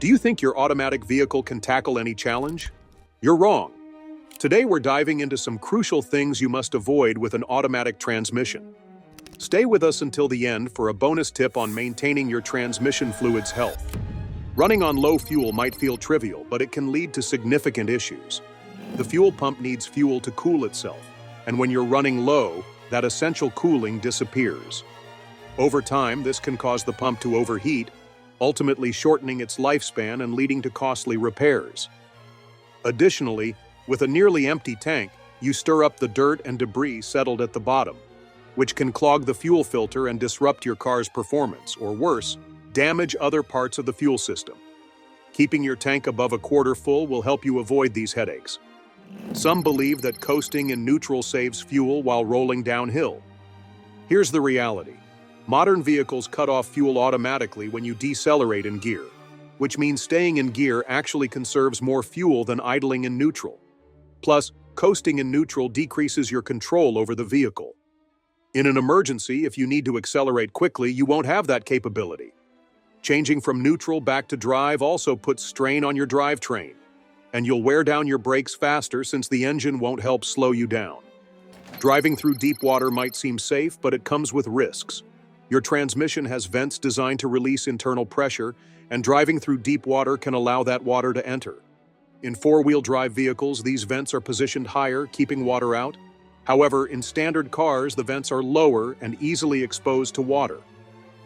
Do you think your automatic vehicle can tackle any challenge? You're wrong. Today we're diving into some crucial things you must avoid with an automatic transmission. Stay with us until the end for a bonus tip on maintaining your transmission fluid's health. Running on low fuel might feel trivial, but it can lead to significant issues. The fuel pump needs fuel to cool itself, and when you're running low, that essential cooling disappears. Over time, this can cause the pump to overheat, ultimately shortening its lifespan and leading to costly repairs. Additionally, with a nearly empty tank, you stir up the dirt and debris settled at the bottom, which can clog the fuel filter and disrupt your car's performance, or worse, damage other parts of the fuel system. Keeping your tank above a quarter full will help you avoid these headaches. Some believe that coasting in neutral saves fuel while rolling downhill. Here's the reality. Modern vehicles cut off fuel automatically when you decelerate in gear, which means staying in gear actually conserves more fuel than idling in neutral. Plus, coasting in neutral decreases your control over the vehicle. In an emergency, if you need to accelerate quickly, you won't have that capability. Changing from neutral back to drive also puts strain on your drivetrain, and you'll wear down your brakes faster since the engine won't help slow you down. Driving through deep water might seem safe, but it comes with risks. Your transmission has vents designed to release internal pressure, and driving through deep water can allow that water to enter. In four-wheel drive vehicles, these vents are positioned higher, keeping water out. However, in standard cars, the vents are lower and easily exposed to water.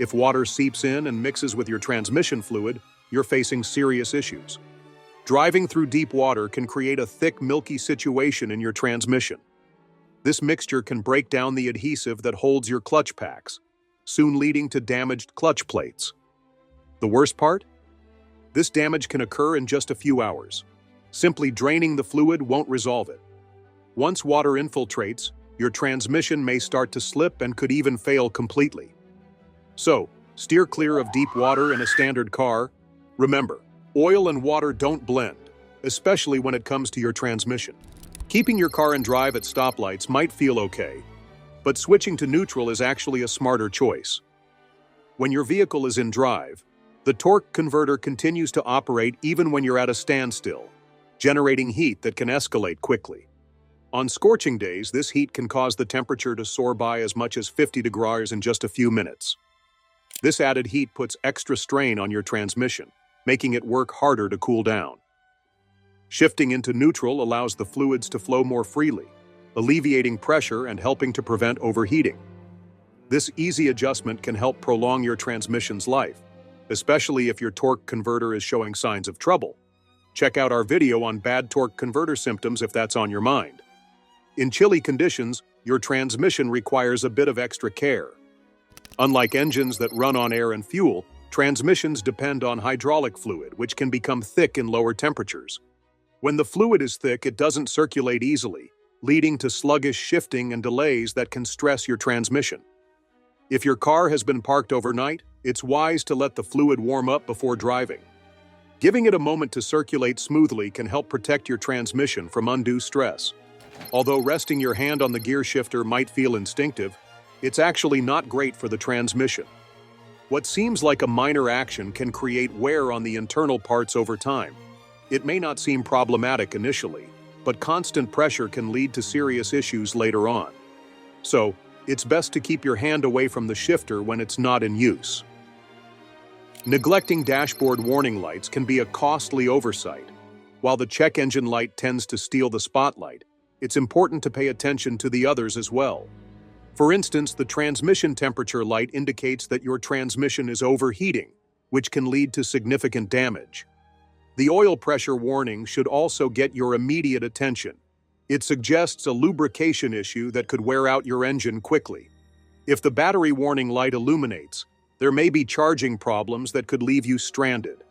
If water seeps in and mixes with your transmission fluid, you're facing serious issues. Driving through deep water can create a thick, milky situation in your transmission. This mixture can break down the adhesive that holds your clutch packs, soon leading to damaged clutch plates. The worst part? This damage can occur in just a few hours. Simply draining the fluid won't resolve it. Once water infiltrates, your transmission may start to slip and could even fail completely. So, steer clear of deep water in a standard car. Remember, oil and water don't blend, especially when it comes to your transmission. Keeping your car in drive at stoplights might feel okay, but switching to neutral is actually a smarter choice. When your vehicle is in drive, the torque converter continues to operate even when you're at a standstill, generating heat that can escalate quickly. On scorching days, this heat can cause the temperature to soar by as much as 50 degrees in just a few minutes. This added heat puts extra strain on your transmission, making it work harder to cool down. Shifting into neutral allows the fluids to flow more freely, alleviating pressure and helping to prevent overheating. This easy adjustment can help prolong your transmission's life, especially if your torque converter is showing signs of trouble. Check out our video on bad torque converter symptoms if that's on your mind. In chilly conditions, your transmission requires a bit of extra care. Unlike engines that run on air and fuel, transmissions depend on hydraulic fluid, which can become thick in lower temperatures. When the fluid is thick, it doesn't circulate easily, leading to sluggish shifting and delays that can stress your transmission. If your car has been parked overnight, it's wise to let the fluid warm up before driving. Giving it a moment to circulate smoothly can help protect your transmission from undue stress. Although resting your hand on the gear shifter might feel instinctive, it's actually not great for the transmission. What seems like a minor action can create wear on the internal parts over time. It may not seem problematic initially, but constant pressure can lead to serious issues later on. So, it's best to keep your hand away from the shifter when it's not in use. Neglecting dashboard warning lights can be a costly oversight. While the check engine light tends to steal the spotlight, it's important to pay attention to the others as well. For instance, the transmission temperature light indicates that your transmission is overheating, which can lead to significant damage. The oil pressure warning should also get your immediate attention. It suggests a lubrication issue that could wear out your engine quickly. If the battery warning light illuminates, there may be charging problems that could leave you stranded.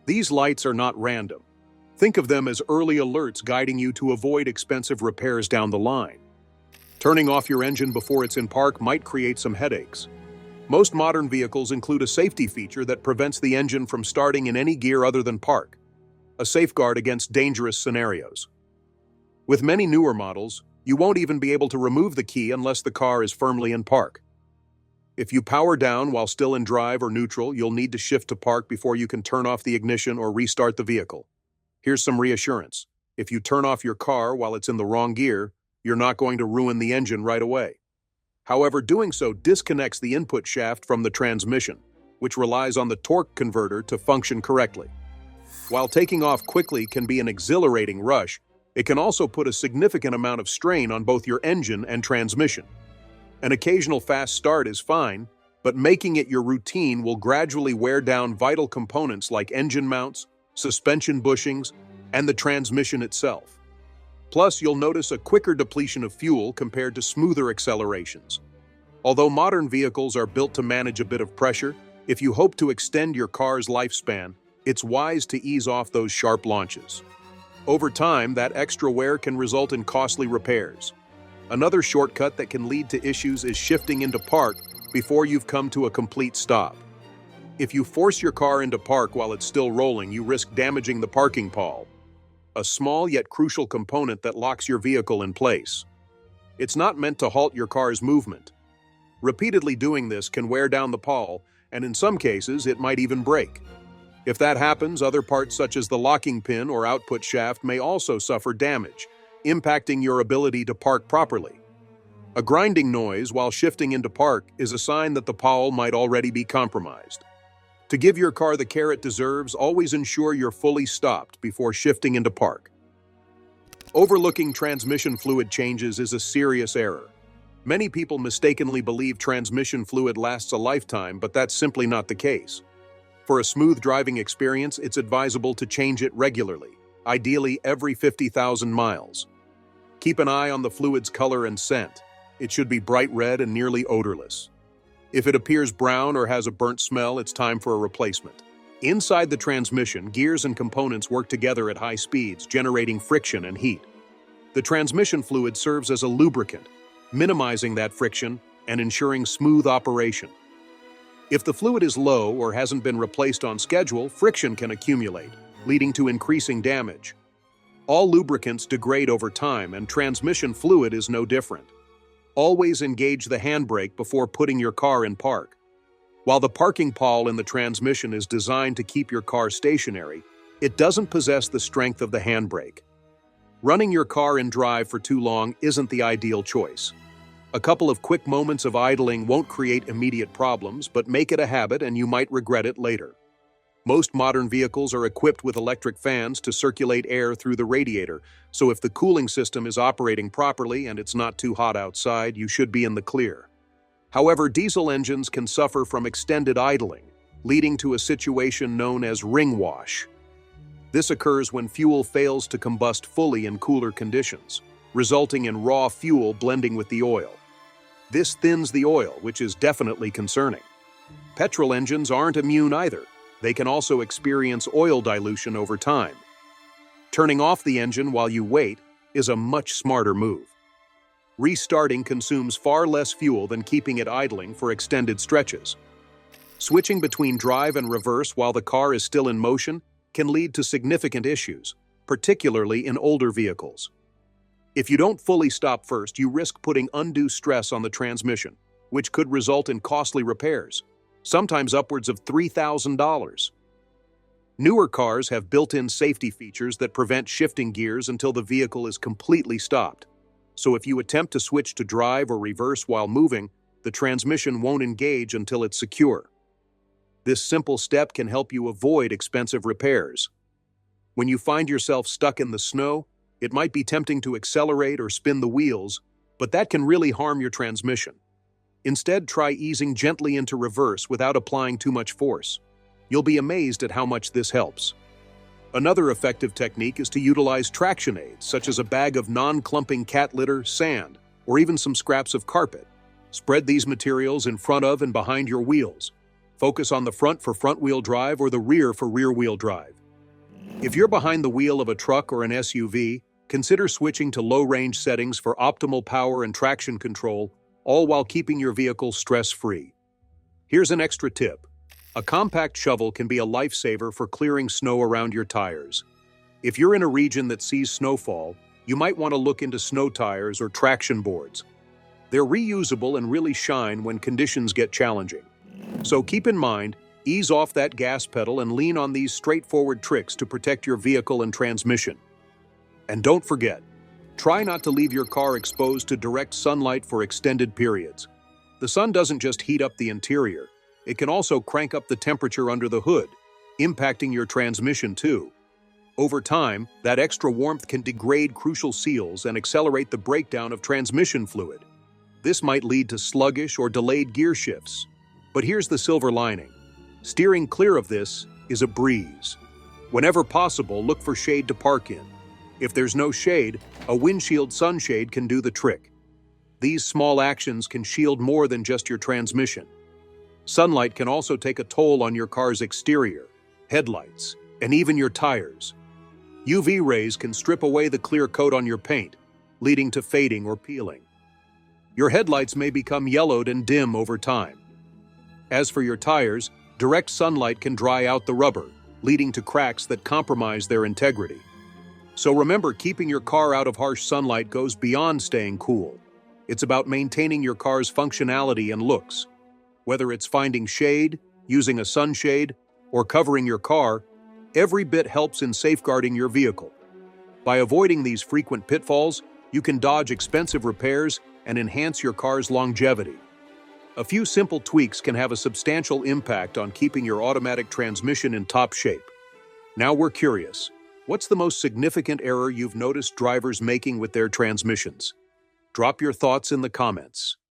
These lights are not random. Think of them as early alerts guiding you to avoid expensive repairs down the line. Turning off your engine before it's in park might create some headaches. Most modern vehicles include a safety feature that prevents the engine from starting in any gear other than park, a safeguard against dangerous scenarios. With many newer models, you won't even be able to remove the key unless the car is firmly in park. If you power down while still in drive or neutral, you'll need to shift to park before you can turn off the ignition or restart the vehicle. Here's some reassurance. If you turn off your car while it's in the wrong gear, you're not going to ruin the engine right away. However, doing so disconnects the input shaft from the transmission, which relies on the torque converter to function correctly. While taking off quickly can be an exhilarating rush, it can also put a significant amount of strain on both your engine and transmission. An occasional fast start is fine, but making it your routine will gradually wear down vital components like engine mounts, suspension bushings, and the transmission itself. Plus, you'll notice a quicker depletion of fuel compared to smoother accelerations. Although modern vehicles are built to manage a bit of pressure, if you hope to extend your car's lifespan, it's wise to ease off those sharp launches. Over time, that extra wear can result in costly repairs. Another shortcut that can lead to issues is shifting into park before you've come to a complete stop. If you force your car into park while it's still rolling, you risk damaging the parking pawl, a small yet crucial component that locks your vehicle in place. It's not meant to halt your car's movement. Repeatedly doing this can wear down the pawl, and in some cases, it might even break. If that happens, other parts such as the locking pin or output shaft may also suffer damage, impacting your ability to park properly. A grinding noise while shifting into park is a sign that the pawl might already be compromised. To give your car the care it deserves, always ensure you're fully stopped before shifting into park. Overlooking transmission fluid changes is a serious error. Many people mistakenly believe transmission fluid lasts a lifetime, but that's simply not the case. For a smooth driving experience, it's advisable to change it regularly, ideally every 50,000 miles. Keep an eye on the fluid's color and scent. It should be bright red and nearly odorless. If it appears brown or has a burnt smell, it's time for a replacement. Inside the transmission, gears and components work together at high speeds, generating friction and heat. The transmission fluid serves as a lubricant, minimizing that friction and ensuring smooth operation. If the fluid is low or hasn't been replaced on schedule, friction can accumulate, leading to increasing damage. All lubricants degrade over time, and transmission fluid is no different. Always engage the handbrake before putting your car in park. While the parking pawl in the transmission is designed to keep your car stationary, it doesn't possess the strength of the handbrake. Running your car in drive for too long isn't the ideal choice. A couple of quick moments of idling won't create immediate problems, but make it a habit and you might regret it later. Most modern vehicles are equipped with electric fans to circulate air through the radiator, so if the cooling system is operating properly and it's not too hot outside, you should be in the clear. However, diesel engines can suffer from extended idling, leading to a situation known as ring wash. This occurs when fuel fails to combust fully in cooler conditions, resulting in raw fuel blending with the oil. This thins the oil, which is definitely concerning. Petrol engines aren't immune either. They can also experience oil dilution over time. Turning off the engine while you wait is a much smarter move. Restarting consumes far less fuel than keeping it idling for extended stretches. Switching between drive and reverse while the car is still in motion can lead to significant issues, particularly in older vehicles. If you don't fully stop first, you risk putting undue stress on the transmission, which could result in costly repairs, sometimes upwards of $3,000. Newer cars have built-in safety features that prevent shifting gears until the vehicle is completely stopped. So if you attempt to switch to drive or reverse while moving, the transmission won't engage until it's secure. This simple step can help you avoid expensive repairs. When you find yourself stuck in the snow, it might be tempting to accelerate or spin the wheels, but that can really harm your transmission. Instead, try easing gently into reverse without applying too much force. You'll be amazed at how much this helps. Another effective technique is to utilize traction aids, such as a bag of non-clumping cat litter, sand, or even some scraps of carpet. Spread these materials in front of and behind your wheels. Focus on the front for front-wheel drive or the rear for rear-wheel drive. If you're behind the wheel of a truck or an SUV, consider switching to low-range settings for optimal power and traction control, all while keeping your vehicle stress-free. Here's an extra tip. A compact shovel can be a lifesaver for clearing snow around your tires. If you're in a region that sees snowfall, you might want to look into snow tires or traction boards. They're reusable and really shine when conditions get challenging. So keep in mind, ease off that gas pedal and lean on these straightforward tricks to protect your vehicle and transmission. And don't forget, try not to leave your car exposed to direct sunlight for extended periods. The sun doesn't just heat up the interior, it can also crank up the temperature under the hood, impacting your transmission too. Over time, that extra warmth can degrade crucial seals and accelerate the breakdown of transmission fluid. This might lead to sluggish or delayed gear shifts. But here's the silver lining. Steering clear of this is a breeze. Whenever possible, look for shade to park in. If there's no shade, a windshield sunshade can do the trick. These small actions can shield more than just your transmission. Sunlight can also take a toll on your car's exterior, headlights, and even your tires. UV rays can strip away the clear coat on your paint, leading to fading or peeling. Your headlights may become yellowed and dim over time. As for your tires, direct sunlight can dry out the rubber, leading to cracks that compromise their integrity. So remember, keeping your car out of harsh sunlight goes beyond staying cool. It's about maintaining your car's functionality and looks. Whether it's finding shade, using a sunshade, or covering your car, every bit helps in safeguarding your vehicle. By avoiding these frequent pitfalls, you can dodge expensive repairs and enhance your car's longevity. A few simple tweaks can have a substantial impact on keeping your automatic transmission in top shape. Now we're curious, what's the most significant error you've noticed drivers making with their transmissions? Drop your thoughts in the comments.